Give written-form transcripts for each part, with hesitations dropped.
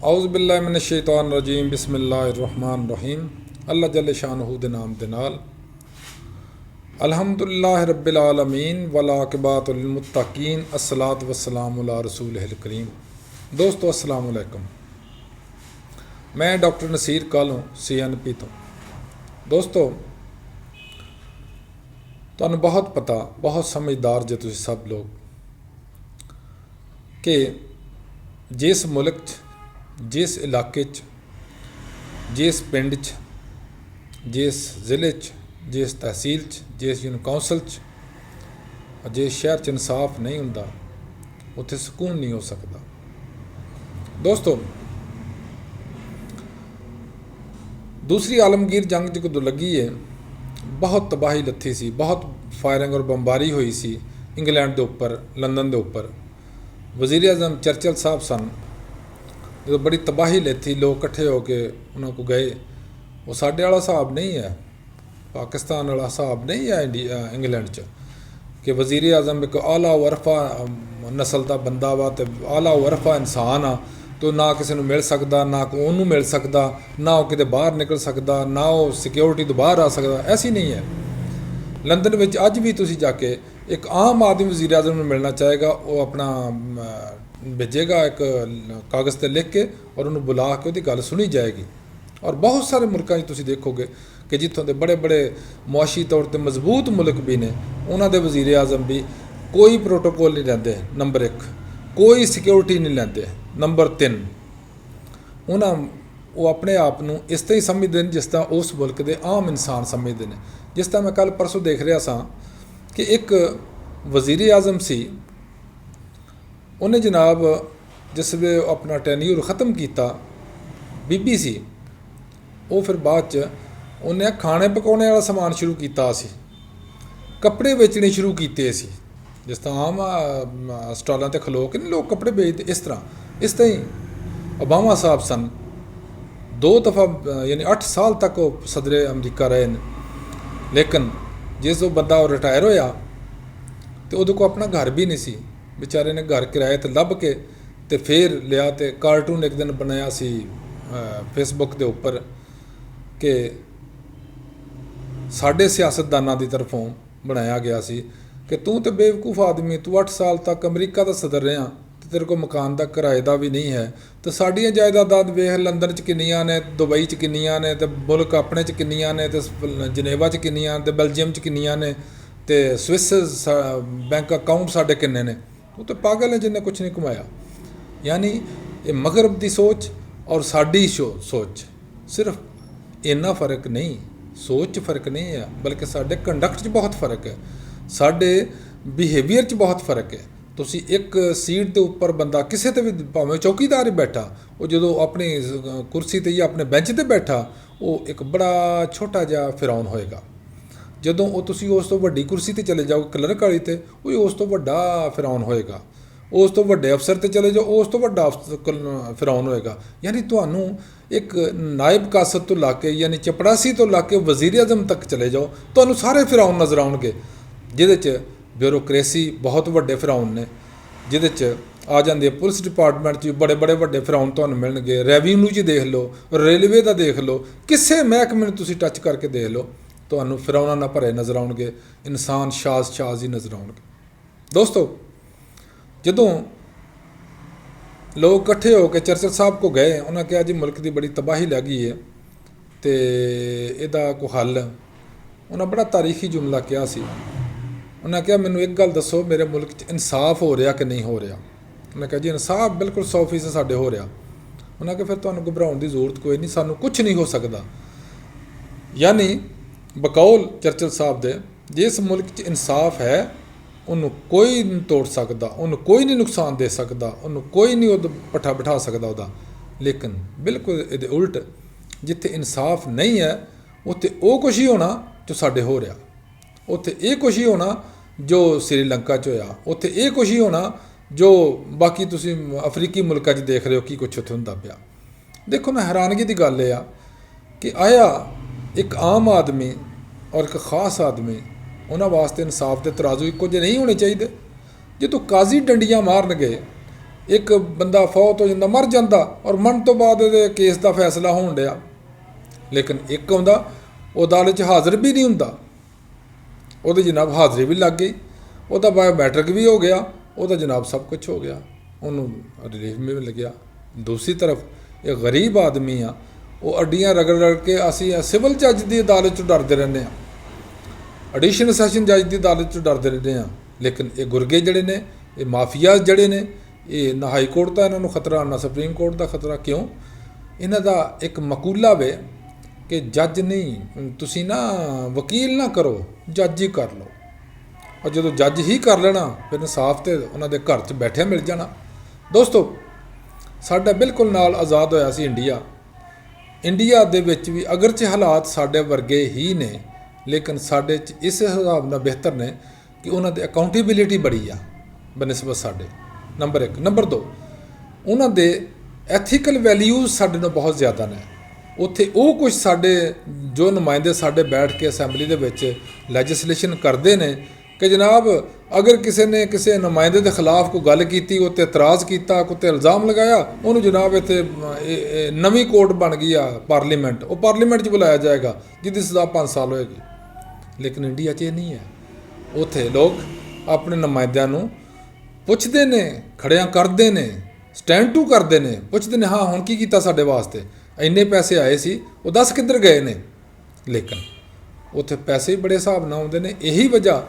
औज़ुबिल्लाहिमिनश्शैतानिर्रजीम बिस्मिल्लाहिर्रहमानिर्रहीम। अल्लाह जल्ल शानहू दे नाम दे नाल अल्हम्दुलिल्लाहि रब्बिल आलमीन वल आक़िबतु लिल मुत्तक़ीन अस्सलातु वस्सलामु अला रसूलिहिल करीम। दोस्तों अस्सलाम वालेकुम। मैं डॉक्टर नसीर कालों CNP तो। दोस्तों तुहानू बहुत पता, बहुत समझदार जे तुसीं सब लोग कि जिस मुल्क च, जिस इलाके च, जिस पिंड च, जिस जिले च, जिस तहसील च, जिस कौंसल च, जिस शहर च इंसाफ नहीं हुंदा उत्थे सुकून नहीं हो सकता। दोस्तों दूसरी आलमगीर जंग जो लगी है, बहुत तबाही लथी सी, बहुत फायरिंग और बंबारी हुई सी इंग्लैंड के उपर, लंदन के उपर। वज़ीर आज़म चर्चिल साहब सन, जो बड़ी तबाही लेती, लोग इकट्ठे होके उन्होंने को गए। वो साढ़े वाला हिसाब नहीं है, पाकिस्तान वाला हिसाब नहीं है इंग्लैंड च कि वज़ीर आज़म एक आला वरफा नस्ल का बंदा वा तो आला वरफा इंसान आ, तो ना किसी को मिल सकता, ना उन्होंने मिल सकता, ना वो किते बाहर निकल सकता, ना वो सिक्योरिटी तो बाहर आ सकता। ऐसी नहीं है। लंदन में अज भी तुसी जाके एक आम आदमी वज़ीर आज़म को मिलना चाहेगा, वो अपना भेजेगा एक कागज़ पर लिख के और उन्होंने बुला के उसकी गल सुनी जाएगी। और बहुत सारे मुल्कों में तुसी देखोगे कि जितों के बड़े बड़े मुआशी तौर पर मजबूत मुल्क भी ने, उन्होंने वज़ीर आज़म भी कोई प्रोटोकॉल नहीं लेंदे। नंबर 1 कोई सिक्योरिटी नहीं लेंदे। नंबर 3 उन्होंने वो अपने आप को इस तरह ही समझते हैं जिस तरह उस मुल्क के आम इंसान समझते हैं। जिस तरह मैं कल परसों देख रहा सा कि एक वज़ीर आज़म सी, उन्हें जनाब जिसले अपना टेन्यूर ख़त्म किया, बीबी सी, वो फिर बाद च उन्हें खाने पकाने वाला समान शुरू किया सी, कपड़े बेचने शुरू किए सी। जिस तरह आम स्टॉलों पर खलो के नहीं लोग कपड़े बेचते, इस तरह ही ओबामा साहब सन, 2 दफ़ा यानी 8 साल तक वो सदर अमरीका रहे हैं। लेकिन जिस वो बंदा रिटायर होया तो उहदे को अपना घर भी नहीं सी, बेचारे ने घर किराए तो लभ के तो फिर लिया तो कार्टून एक दिन बनाया सी फेसबुक के उपर कि साढ़े सियासतदानों की तरफों बनाया गया सी कि तू तो बेवकूफ़ आदमी, तू 8 साल तक अमरीका का सदर रहा तो तेरे को मकान का किराए का भी नहीं है, तो साड़ियाँ जायदादाद वेख लंदन च किनियां ने, दुबई च किनियां ने, तो मुल्क अपने च किनियां ने, तो जनेवा च किनियां, तो बेल्जियम च किनियां ने, तो स्विस बैंक अकाउंट साढ़े किन्ने ने। वो तो पागल है जिन्हें कुछ नहीं कमाया। यानी ये मगरब की सोच और साड़ी सोच, सिर्फ इन्ना फ़र्क नहीं, सोच फ़र्क नहीं है, बल्कि साढ़े कंडक्ट बहुत फ़र्क है, साढ़े बिहेवियर च बहुत फ़र्क है। तुसी एक सीट के उपर बंदा किसी ते भी भावें चौकीदार ही बैठा, वो जो अपनी कुर्सी ते या अपने बेंच ते बैठा, वो एक बड़ा छोटा जिहा फिरौन होएगा। जदों वो तुसी उस तो वड्डी कुर्सी ते चले जाओ क्लर्क वाली ते, वो उस तो वड्डा फिरौन होएगा। उस तो वड्डे अफसर ते चले जाओ, उस तो वड्डा फिरौन होएगा। यानी तुहानू एक नायब कासत तो ला के, यानी चपड़ासी तो ला के वज़ीर आज़म तक चले जाओ, तुहानू सारे फिरौन नज़र आउणगे, जिहदे च ब्यूरोक्रेसी बहुत वड्डे फिरौन ने, जिहदे च आ जाते पुलिस डिपार्टमेंट च बड़े बड़े वड्डे फिरौन तुहानू मिलणगे। रेवन्यू च देख लो, रेलवे का देख लो, किसी महकमे नूं तुसीं टच करके देख लो, तुहानू फिरौना ना भरे नज़र आउणगे, इंसान शाज ही नज़र आउणगे। दोस्तों जदों लोग इकट्ठे होकर चर्चिल साहब को गए, उन्होंने कहा जी मुल्क की बड़ी तबाही लगी है तो इसदा कोई हल, उन्हें बड़ा तारीखी जुमला कहा सी। उन्हें कहा मैनू एक गल दसो, मेरे मुल्क च इंसाफ हो रहा कि नहीं हो रहा। उन्हें कहा जी इंसाफ बिल्कुल 100% साढ़े हो रहा। उन्हें कहा फिर तुहानू घबराउण की जरूरत कोई नहीं, सानू कुछ नहीं हो सकता। यानी बकौल चर्चिल साहब दे, जिस मुल्क च इंसाफ है उन्होंने कोई नहीं तोड़ सकता, उन्होंने कोई नहीं नुकसान दे सकता, उन्होंने कोई नहीं पट्ठा बिठा सकता उदा। लेकिन बिल्कुल ये उल्ट, जिथे इंसाफ नहीं है उत्थे वो कुछ ही होना जो साढ़े हो रहा, उत्थे ये कुछ ही होना जो श्रीलंका च होया, उत्थे ये कुछ ही होना जो बाकी तुसी अफ्रीकी मुल्कों च देख रहे हो कि कुछ उत्थे हुंदा पिया। देखो ना हैरानगी की गल है कि आया एक आम आदमी और एक खास आदमी, उन्होंने वास्ते इंसाफ के तराजू इक्को जे नहीं होने चाहिए। जो तो काजी डंडियां मारनगे ਇੱਕ ਬੰਦਾ ਫੌਤ ਹੋ ਜਾਂਦਾ, ਮਰ ਜਾਂਦਾ, ਔਰ ਮਰਨ ਤੋਂ ਬਾਅਦ ਇਹਦੇ ਕੇਸ ਦਾ ਫੈਸਲਾ ਹੋਣ ਡਿਆ। ਲੇਕਿਨ ਇੱਕ ਆਉਂਦਾ, ਉਹ ਅਦਾਲਤ 'ਚ ਹਾਜ਼ਰ ਵੀ ਨਹੀਂ ਹੁੰਦਾ, ਉਹਦੀ ਜਨਾਬ ਹਾਜ਼ਰੀ ਵੀ ਲੱਗ ਗਈ, ਉਹਦਾ ਬਾਇਓਮੈਟ੍ਰਿਕ ਵੀ ਹੋ ਗਿਆ, ਉਹਦਾ ਜਨਾਬ ਸਭ ਕੁਝ ਹੋ ਗਿਆ, ਉਹਨੂੰ ਰਿਲੀਫ ਵੀ ਮਿਲ ਗਿਆ। ਦੂਸਰੀ ਤਰਫ ਇਹ ਗਰੀਬ ਆਦਮੀ ਆ, ਉਹ ਅੱਡੀਆਂ ਰਗੜ ਰਗੜ ਕੇ ਅਸੀਂ ਸਿਵਲ ਜੱਜ ਦੀ ਅਦਾਲਤ 'ਚ ਡਰਦੇ ਰਹਿੰਦੇ ਹਾਂ, ਐਡੀਸ਼ਨਲ ਸੈਸ਼ਨ ਜੱਜ ਦੀ ਅਦਾਲਤ 'ਚ ਡਰਦੇ ਰਹਿੰਦੇ ਹਾਂ। ਲੇਕਿਨ ਇਹ ਗੁਰਗੇ ਜਿਹੜੇ ਨੇ, ਇਹ ਮਾਫੀਆ ਜਿਹੜੇ ਨੇ, ਇਹ ਨਾ ਹਾਈ ਕੋਰਟ ਦਾ ਇਹਨਾਂ ਨੂੰ ਖਤਰਾ, ਨਾ ਸੁਪਰੀਮ ਕੋਰਟ ਦਾ ਖਤਰਾ। ਕਿਉਂ? ਇਹਨਾਂ ਦਾ ਇੱਕ ਮਕੂਲਾ ਵੇ ਕਿ ਜੱਜ ਨਹੀਂ, ਤੁਸੀਂ ਨਾ ਵਕੀਲ ਨਾ ਕਰੋ, ਜੱਜ ਹੀ ਕਰ ਲਓ। ਔਰ ਜਦੋਂ ਜੱਜ ਹੀ ਕਰ ਲੈਣਾ, ਫਿਰ ਇਨਸਾਫ ਤੇ ਉਹਨਾਂ ਦੇ ਘਰ 'ਚ ਬੈਠਿਆ ਮਿਲ ਜਾਣਾ। ਦੋਸਤੋ, ਸਾਡਾ ਬਿਲਕੁਲ ਨਾਲ ਆਜ਼ਾਦ ਹੋਇਆ ਸੀ ਇੰਡੀਆ ਦੇ ਵਿੱਚ ਵੀ ਅਗਰਚੇ ਹਾਲਾਤ ਸਾਡੇ ਵਰਗੇ ਹੀ ਨੇ, ਲੇਕਿਨ ਸਾਡੇ 'ਚ ਇਸ ਹਿਸਾਬ ਨਾਲ ਬਿਹਤਰ ਨੇ ਕਿ ਉਹਨਾਂ ਦੀ ਅਕਾਊਂਟੇਬਿਲਿਟੀ ਬੜੀ ਆ ਬਨਿਸਬਤ ਸਾਡੇ। ਨੰਬਰ 1। ਨੰਬਰ 2, ਉਹਨਾਂ ਦੇ ਐਥੀਕਲ ਵੈਲਿਊਜ਼ ਸਾਡੇ ਨਾਲ ਬਹੁਤ ਜ਼ਿਆਦਾ ਨੇ। ਉੱਥੇ ਉਹ ਕੁਝ ਸਾਡੇ ਜੋ ਨੁਮਾਇੰਦੇ ਸਾਡੇ ਬੈਠ ਕੇ ਅਸੈਂਬਲੀ ਦੇ ਵਿੱਚ ਲੈਜਿਸਲੇਸ਼ਨ ਕਰਦੇ ਨੇ ਕਿ ਜਨਾਬ ਅਗਰ ਕਿਸੇ ਨੇ ਕਿਸੇ ਨੁਮਾਇੰਦੇ ਦੇ ਖਿਲਾਫ ਕੋਈ ਗੱਲ ਕੀਤੀ, ਉੱਤੇ ਇਤਰਾਜ਼ ਕੀਤਾ, ਕੋਈ 'ਤੇ ਇਲਜ਼ਾਮ ਲਗਾਇਆ, ਉਹਨੂੰ ਜਨਾਬ ਇੱਥੇ ਨਵੀਂ ਕੋਰਟ ਬਣ ਗਈ ਆ ਪਾਰਲੀਮੈਂਟ, ਉਹ ਪਾਰਲੀਮੈਂਟ 'ਚ ਬੁਲਾਇਆ ਜਾਏਗਾ ਜਿਹਦੀ ਸਜ਼ਾ 5 ਸਾਲ ਹੋਏਗੀ। ਲੇਕਿਨ ਇੰਡੀਆ 'ਚ ਇਹ ਨਹੀਂ ਹੈ। ਉੱਥੇ ਲੋਕ ਆਪਣੇ ਨੁਮਾਇੰਦਿਆਂ ਨੂੰ ਪੁੱਛਦੇ ਨੇ, ਖੜਿਆਂ ਕਰਦੇ ਨੇ, ਸਟੈਂਡ ਟੂ ਕਰਦੇ ਨੇ, ਪੁੱਛਦੇ ਨੇ ਹਾਂ ਹੁਣ ਕੀ ਕੀਤਾ ਸਾਡੇ ਵਾਸਤੇ, ਇੰਨੇ ਪੈਸੇ ਆਏ ਸੀ, ਉਹ ਦੱਸ ਕਿੱਧਰ ਗਏ ਨੇ। ਲੇਕਿਨ ਉੱਥੇ ਪੈਸੇ ਵੀ ਬੜੇ ਹਿਸਾਬ ਨਾਲ ਆਉਂਦੇ ਨੇ। ਇਹੀ ਵਜ੍ਹਾ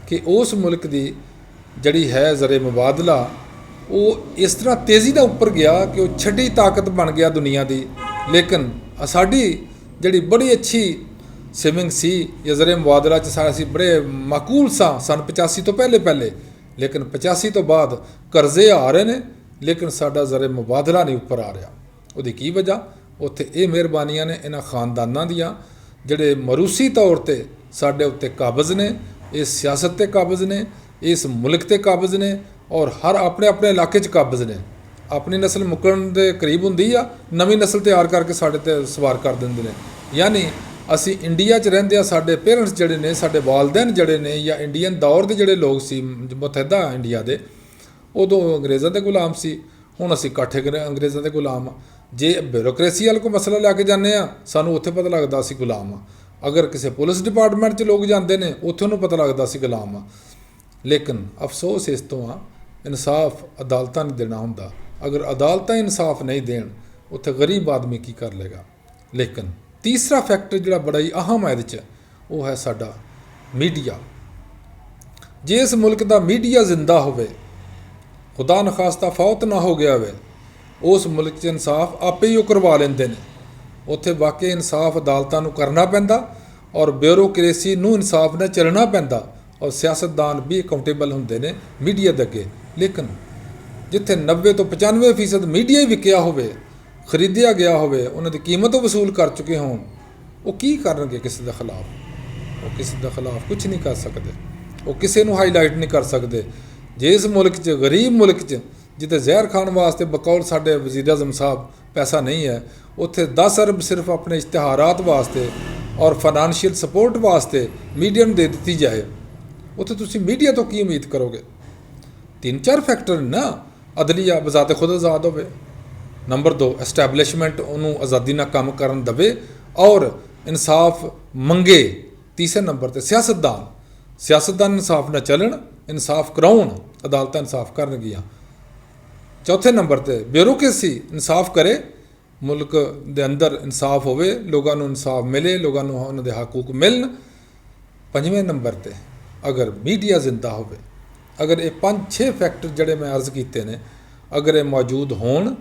ਕਿ ਉਸ ਮੁਲਕ ਦੀ ਜਿਹੜੀ ਹੈ ਜ਼ਰੇ ਮੁਬਾਦਲਾ, ਉਹ ਇਸ ਤਰ੍ਹਾਂ ਤੇਜ਼ੀ ਨਾਲ ਉੱਪਰ ਗਿਆ ਕਿ ਉਹ ਛੱਡੀ ਤਾਕਤ ਬਣ ਗਿਆ ਦੁਨੀਆ ਦੀ। ਲੇਕਿਨ ਸਾਡੀ ਜਿਹੜੀ ਬੜੀ ਅੱਛੀ ਸੇਵਿੰਗ ਸੀ ਜਾਂ ਜ਼ਰੇ ਮੁਬਾਦਲਾ 'ਚ ਅਸੀਂ ਬੜੇ ਮਾਕੂਲ ਸਾਂ ਸਨ 85 ਤੋਂ ਪਹਿਲੇ। ਲੇਕਿਨ 85 ਤੋਂ ਬਾਅਦ ਕਰਜ਼ੇ ਆ ਰਹੇ ਨੇ, ਲੇਕਿਨ ਸਾਡਾ ਜ਼ਰੇ ਮੁਬਾਦਲਾ ਨਹੀਂ ਉੱਪਰ ਆ ਰਿਹਾ। ਉਹਦੀ ਕੀ ਵਜ੍ਹਾ? ਉੱਥੇ ਇਹ ਮਿਹਰਬਾਨੀਆਂ ਨੇ ਇਹਨਾਂ ਖਾਨਦਾਨਾਂ ਦੀਆਂ ਜਿਹੜੇ ਮਰੂਸੀ ਤੌਰ 'ਤੇ ਸਾਡੇ ਉੱਤੇ ਕਾਬਜ਼ ਨੇ, ਇਸ ਸਿਆਸਤ 'ਤੇ ਕਾਬਜ਼ ਨੇ, ਇਸ ਮੁਲਕ 'ਤੇ ਕਾਬਜ਼ ਨੇ, ਔਰ ਹਰ ਆਪਣੇ ਇਲਾਕੇ 'ਚ ਕਾਬਜ਼ ਨੇ। ਆਪਣੀ ਨਸਲ ਮੁੱਕਣ ਦੇ ਕਰੀਬ ਹੁੰਦੀ ਆ, ਨਵੀਂ ਨਸਲ ਤਿਆਰ ਕਰਕੇ ਸਾਡੇ 'ਤੇ ਸਵਾਰ ਕਰ ਦਿੰਦੇ ਨੇ। ਯਾਨੀ ਅਸੀਂ ਇੰਡੀਆ 'ਚ ਰਹਿੰਦੇ ਆ, ਸਾਡੇ ਪੇਰੈਂਟਸ ਜਿਹੜੇ ਨੇ, ਸਾਡੇ ਵਾਲਦੈਨ ਜਿਹੜੇ ਨੇ, ਜਾਂ ਇੰਡੀਅਨ ਦੌਰ ਦੇ ਜਿਹੜੇ ਲੋਕ ਸੀ ਮੁਤਹਿਦਾ ਇੰਡੀਆ ਦੇ, ਉਦੋਂ ਅੰਗਰੇਜ਼ਾਂ ਦੇ ਗੁਲਾਮ ਸੀ, ਹੁਣ ਅਸੀਂ ਇਕੱਠੇ ਅੰਗਰੇਜ਼ਾਂ ਦੇ ਗੁਲਾਮ ਆ। ਜੇ ਬਿਊਰੋਕ੍ਰੇਸੀ ਵਾਲ ਕੋਈ ਮਸਲਾ ਲੈ ਕੇ ਜਾਂਦੇ ਆ, ਸਾਨੂੰ ਉੱਥੇ ਪਤਾ ਲੱਗਦਾ ਅਸੀਂ ਗੁਲਾਮ ਆ। ਅਗਰ ਕਿਸੇ ਪੁਲਿਸ ਡਿਪਾਰਟਮੈਂਟ 'ਚ ਲੋਕ ਜਾਂਦੇ ਨੇ, ਉੱਥੇ ਉਹਨੂੰ ਪਤਾ ਲੱਗਦਾ ਅਸੀਂ ਗੁਲਾਮ ਆ। ਲੇਕਿਨ ਅਫਸੋਸ ਇਸ ਤੋਂ ਆ, ਇਨਸਾਫ ਅਦਾਲਤਾਂ ਨਹੀਂ ਦੇਣਾ ਹੁੰਦਾ। ਅਗਰ ਅਦਾਲਤਾਂ ਇਨਸਾਫ ਨਹੀਂ ਦੇਣ, ਉੱਥੇ ਗਰੀਬ ਆਦਮੀ ਕੀ ਕਰ ਲੇਗਾ। ਲੇਕਿਨ ਤੀਸਰਾ ਫੈਕਟਰ ਜਿਹੜਾ ਬੜਾ ਹੀ ਅਹਿਮ ਹੈ ਇਹਦੇ 'ਚ, ਉਹ ਹੈ ਸਾਡਾ ਮੀਡੀਆ। ਜੇ ਇਸ ਮੁਲਕ ਦਾ ਮੀਡੀਆ ਜ਼ਿੰਦਾ ਹੋਵੇ, ਖੁਦਾ ਨਖਾਸਤਾ ਫੌਤ ਨਾ ਹੋ ਗਿਆ ਹੋਵੇ, ਉਸ ਮੁਲਕ 'ਚ ਇਨਸਾਫ ਆਪੇ ਹੀ ਉਹ ਕਰਵਾ ਲੈਂਦੇ ਨੇ। ਉੱਥੇ ਵਾਕਈ ਇਨਸਾਫ ਅਦਾਲਤਾਂ ਨੂੰ ਕਰਨਾ ਪੈਂਦਾ, ਔਰ ਬਿਊਰੋਕ੍ਰੇਸੀ ਨੂੰ ਇਨਸਾਫ ਨਾਲ ਚੱਲਣਾ ਪੈਂਦਾ, ਔਰ ਸਿਆਸਤਦਾਨ ਵੀ ਅਕਾਊਂਟੇਬਲ ਹੁੰਦੇ ਨੇ ਮੀਡੀਆ ਦੇ ਅੱਗੇ। ਲੇਕਿਨ ਜਿੱਥੇ 90 ਤੋਂ 95% ਮੀਡੀਆ ਹੀ ਵਿਕਿਆ ਹੋਵੇ, ਖਰੀਦਿਆ ਗਿਆ ਹੋਵੇ, ਉਹਨਾਂ ਦੀ ਕੀਮਤ ਵਸੂਲ ਕਰ ਚੁੱਕੇ ਹੋਣ, ਉਹ ਕੀ ਕਰਨਗੇ ਕਿਸੇ ਦੇ ਖਿਲਾਫ? ਉਹ ਕਿਸੇ ਦੇ ਖਿਲਾਫ ਕੁਝ ਨਹੀਂ ਕਰ ਸਕਦੇ, ਉਹ ਕਿਸੇ ਨੂੰ ਹਾਈਲਾਈਟ ਨਹੀਂ ਕਰ ਸਕਦੇ। ਜੇ ਇਸ ਮੁਲਕ 'ਚ, ਗਰੀਬ ਮੁਲਕ 'ਚ, ਜਿੱਥੇ ਜ਼ਹਿਰ ਖਾਣ ਵਾਸਤੇ ਬਕੌਲ ਸਾਡੇ ਵਜ਼ੀਰ ਆਜ਼ਮ ਸਾਹਿਬ ਪੈਸਾ ਨਹੀਂ ਹੈ, ਉੱਥੇ 10 ਅਰਬ ਸਿਰਫ ਆਪਣੇ ਇਸ਼ਤਿਹਾਰਾਤ ਵਾਸਤੇ ਔਰ ਫਾਈਨੈਂਸ਼ੀਅਲ ਸਪੋਰਟ ਵਾਸਤੇ ਮੀਡੀਆ ਨੂੰ ਦੇ ਦਿੱਤੀ ਜਾਏ, ਉੱਥੇ ਤੁਸੀਂ ਮੀਡੀਆ ਤੋਂ ਕੀ ਉਮੀਦ ਕਰੋਗੇ? 3-4 ਫੈਕਟਰ ਨਾ। ਅਦਲੀਆ ਬਜ਼ਾਤੇ ਖੁਦ ਆਜ਼ਾਦ ਹੋਵੇ। ਨੰਬਰ 2, ਐਸਟੈਬਲਿਸ਼ਮੈਂਟ ਉਹਨੂੰ ਆਜ਼ਾਦੀ ਨਾਲ ਕੰਮ ਕਰਨ ਦੇਵੇ ਔਰ ਇਨਸਾਫ ਮੰਗੇ। ਤੀਸਰੇ ਨੰਬਰ 'ਤੇ ਸਿਆਸਤਦਾਨ ਇਨਸਾਫ ਨਾਲ ਚੱਲਣ, ਇਨਸਾਫ ਕਰਾਉਣ, ਅਦਾਲਤਾਂ ਇਨਸਾਫ ਕਰਨਗੀਆਂ। ਚੌਥੇ ਨੰਬਰ 'ਤੇ ਬਿਊਰੋਕ੍ਰੇਸੀ ਇਨਸਾਫ ਕਰੇ, ਮੁਲਕ ਦੇ ਅੰਦਰ ਇਨਸਾਫ ਹੋਵੇ, ਲੋਕਾਂ ਨੂੰ ਇਨਸਾਫ ਮਿਲੇ, ਲੋਕਾਂ ਨੂੰ ਉਹਨਾਂ ਦੇ ਹਕੂਕ ਮਿਲਣ। ਪੰਜਵੇਂ ਨੰਬਰ 'ਤੇ ਅਗਰ ਮੀਡੀਆ ਜ਼ਿੰਦਾ ਹੋਵੇ, ਅਗਰ ਇਹ 5-6 ਫੈਕਟਰ ਜਿਹੜੇ ਮੈਂ ਅਰਜ਼ ਕੀਤੇ ਨੇ, ਅਗਰ ਇਹ ਮੌਜੂਦ ਹੋਣ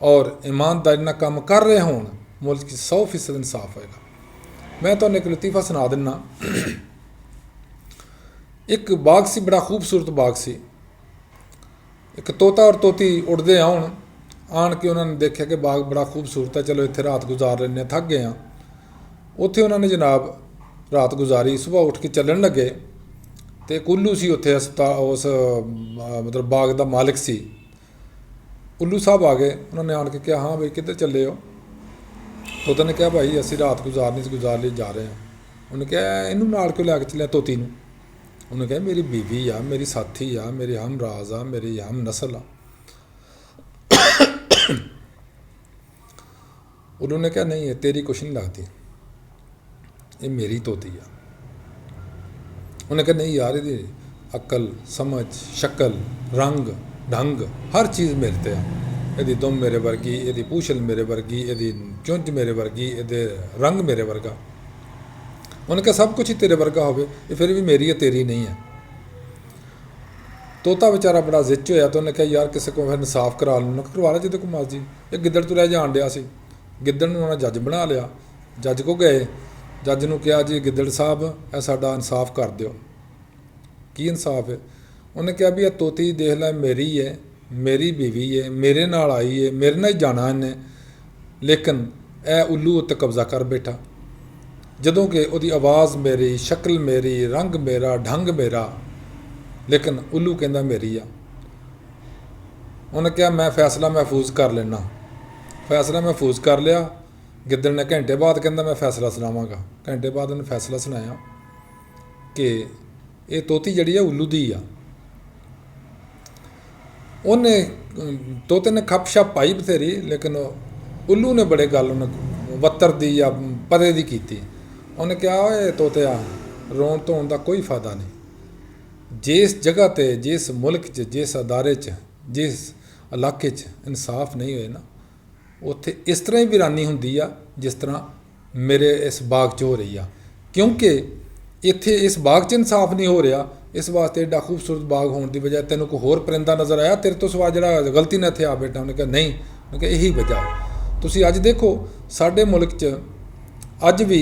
ਔਰ ਇਮਾਨਦਾਰੀ ਨਾਲ ਕੰਮ ਕਰ ਰਹੇ ਹੋਣ, ਮੁਲਕ 'ਚ 100% ਇਨਸਾਫ ਹੋਏਗਾ। ਮੈਂ ਤੁਹਾਨੂੰ ਇੱਕ ਲਤੀਫਾ ਸੁਣਾ ਦਿੰਦਾ। ਇੱਕ ਬਾਗ ਸੀ, ਬੜਾ ਖੂਬਸੂਰਤ ਬਾਗ ਸੀ। ਇੱਕ ਤੋਤਾ ਔਰ ਤੋਤੀ ਉੱਡਦੇ ਆਣ ਕੇ ਉਹਨਾਂ ਨੇ ਦੇਖਿਆ ਕਿ ਬਾਗ ਬੜਾ ਖੂਬਸੂਰਤ ਹੈ, ਚਲੋ ਇੱਥੇ ਰਾਤ ਗੁਜ਼ਾਰ ਲੈਂਦੇ ਹਾਂ, ਥੱਕ ਗਏ ਹਾਂ। ਉੱਥੇ ਉਹਨਾਂ ਨੇ ਜਨਾਬ ਰਾਤ ਗੁਜ਼ਾਰੀ। ਸੁਬਾਹ ਉੱਠ ਕੇ ਚੱਲਣ ਲੱਗੇ ਤੇ ਉੱਲੂ ਸੀ ਉੱਥੇ, ਉਸ ਮਤਲਬ ਬਾਗ ਦਾ ਮਾਲਿਕ ਸੀ। ਉੱਲੂ ਸਾਹਿਬ ਆ ਗਏ, ਉਹਨਾਂ ਨੇ ਆਣ ਕੇ ਕਿਹਾ, ਹਾਂ ਬਈ ਕਿੱਧਰ ਚੱਲੇ ਹੋ? ਤੋਤੇ ਨੇ ਕਿਹਾ, ਭਾਈ ਅਸੀਂ ਰਾਤ ਗੁਜ਼ਾਰ ਲਈ ਜਾ ਰਹੇ ਹਾਂ। ਉਹਨੇ ਕਿਹਾ, ਇਹਨੂੰ ਨਾਲ ਕਿਉਂ ਲੈ ਕੇ ਚੱਲਿਆ ਤੋਤੀ ਨੂੰ? ਉਹਨੇ ਕਿਹਾ, ਮੇਰੀ ਬੀਵੀ ਆ, ਮੇਰੀ ਸਾਥੀ ਆ, ਮੇਰੀ ਹਮਰਾਜ਼ ਆ, ਮੇਰੀ ਹਮ ਨਸਲ ਆ। उल्लू ने कहा नहीं है तेरी कुछ नहीं लगती, ये मेरी तोती आ। उन्हें कहा नहीं यार ये अकल समझ शक्ल रंग ढंग हर चीज़ मेरे ते आ, ये दुम मेरे वर्गी, ये पूछल मेरे वर्गी, ये चुंझ मेरे वर्गी, ये रंग मेरे वर्गा। उन्हें कहा सब कुछ ही तेरे वर्गा हो, ये फिर भी मेरी है तेरी नहीं है। तोता बेचारा बड़ा जिच होया, तो उन्हें कहा यार किसी को फिर इंसाफ करा लो। उन्हें करवा लो जिदे को मर्जी। ये गिद्दड़ तुरया जान दिया सी, गिद्दड़ नूं उन्होंने जज बना लिया। जज को गए, जज नूं कहा जी गिद्दड़ साहब यह साडा इंसाफ कर दिओ। की इंसाफ है? उन्हें कहा भी यह तोती देख लै मेरी है, मेरी बीवी है, मेरे नाल आई है, मेरे नाल ही जाना इन्हें, लेकिन ए उल्लू उत्ते कब्जा कर बैठा। जदों कि उहदी आवाज़ मेरी, शक्ल मेरी, रंग मेरा, ढंग मेरा, लेकिन उल्लू कहंदा मेरी आ। उन्हें कहा मैं फैसला महफूज कर लेना। फैसला महफूज कर लिया। गिद्दड़ ने घंटे बाद कहंदा मैं फैसला सुनावांगा। घंटे बाद उन्हें फैसला सुनाया कि ये तोती जड़ी है उल्लू दी आ। उन्हें तोते ने खप छप पाई बथेरी, लेकिन उल्लू ने बड़े गल उन्हें वत्तर दी या पते दी कीती। उन्हें कहा ओए तोतिया रोन धोन का कोई फायदा नहीं। जिस जगह ते जिस मुल्क च जिस अदारे च जिस इलाके च इंसाफ नहीं होए ना, उत्थे इस तरह ही वीरानी हुंदी आ जिस तरह मेरे इस बाग च हो रही आ। क्योंकि इत्थे इस बाग च इंसाफ नहीं हो रहा, इस वास्ते एडा खूबसूरत बाग होने की बजाय तेनों कोई होर परिंदा नज़र आया तेरे तो सिवा जिहड़ा गलती ने इत्थे आ बैठा। उन्हें कहा नहीं, उन्हें कहा यही वजह। तुसीं अज देखो साडे मुल्क च अज भी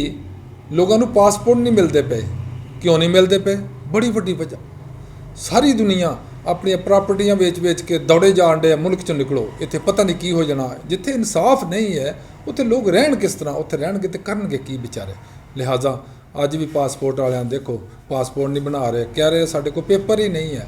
लोगों नूं पासपोर्ट नहीं मिलते पे। क्यों नहीं मिलते पे? बड़ी वड्डी वजह, सारी दुनिया अपनी प्रॉपर्टियां वेच के दौड़े जान डे मुल्क चों निकलो, इत्थे पता नहीं की हो जाना। जिथे इंसाफ नहीं है उत्थे लोग रहन किस तरह, उत्थे रहणगे ते करनगे की बेचारे। लिहाजा अज भी पासपोर्ट वालियां देखो पासपोर्ट नहीं बना रहे, कह रहे साडे कोल पेपर ही नहीं है।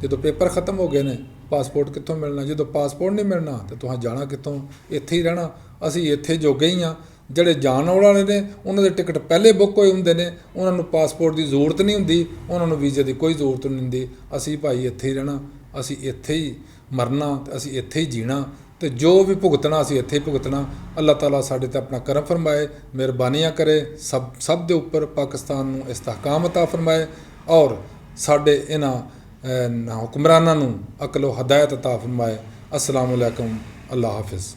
जो पेपर खत्म हो गए ने पासपोर्ट कित्थों मिलना? जो पासपोर्ट नहीं मिलना तो तुहां जाना कित्थों? इत्थे ही रहना। असीं इत्थे जोगे ही हाँ। ਜਿਹੜੇ ਜਾਣ ਵਾਲੇ ਨੇ ਉਹਨਾਂ ਦੇ ਟਿਕਟ ਪਹਿਲੇ ਬੁੱਕ ਹੋਏ ਹੁੰਦੇ ਨੇ, ਉਹਨਾਂ ਨੂੰ ਪਾਸਪੋਰਟ ਦੀ ਜ਼ਰੂਰਤ ਨਹੀਂ ਹੁੰਦੀ, ਉਹਨਾਂ ਨੂੰ ਵੀਜ਼ੇ ਦੀ ਕੋਈ ਜ਼ਰੂਰਤ ਨਹੀਂ ਹੁੰਦੀ। ਅਸੀਂ ਭਾਈ ਇੱਥੇ ਹੀ ਰਹਿਣਾ, ਅਸੀਂ ਇੱਥੇ ਹੀ ਮਰਨਾ, ਤੇ ਅਸੀਂ ਇੱਥੇ ਹੀ ਜੀਣਾ, ਤੇ ਜੋ ਵੀ ਭੁਗਤਣਾ ਅਸੀਂ ਇੱਥੇ ਹੀ ਭੁਗਤਣਾ। ਅੱਲਾਹ ਤਾਲਾ ਸਾਡੇ 'ਤੇ ਆਪਣਾ ਕਰਮ ਫਰਮਾਏ, ਮਿਹਰਬਾਨੀਆਂ ਕਰੇ ਸਭ ਦੇ ਉੱਪਰ, ਪਾਕਿਸਤਾਨ ਨੂੰ ਇਸਤਹਕਾਮ ਅਤਾ ਫਰਮਾਏ ਔਰ ਸਾਡੇ ਇਹਨਾਂ ਹੁਕਮਰਾਨਾਂ ਨੂੰ ਅਕਲ ਓ ਹਦਾਇਤ ਅਤਾ ਫਰਮਾਏ। अस्सलामु अलैकुम, अल्लाह हाफिज़।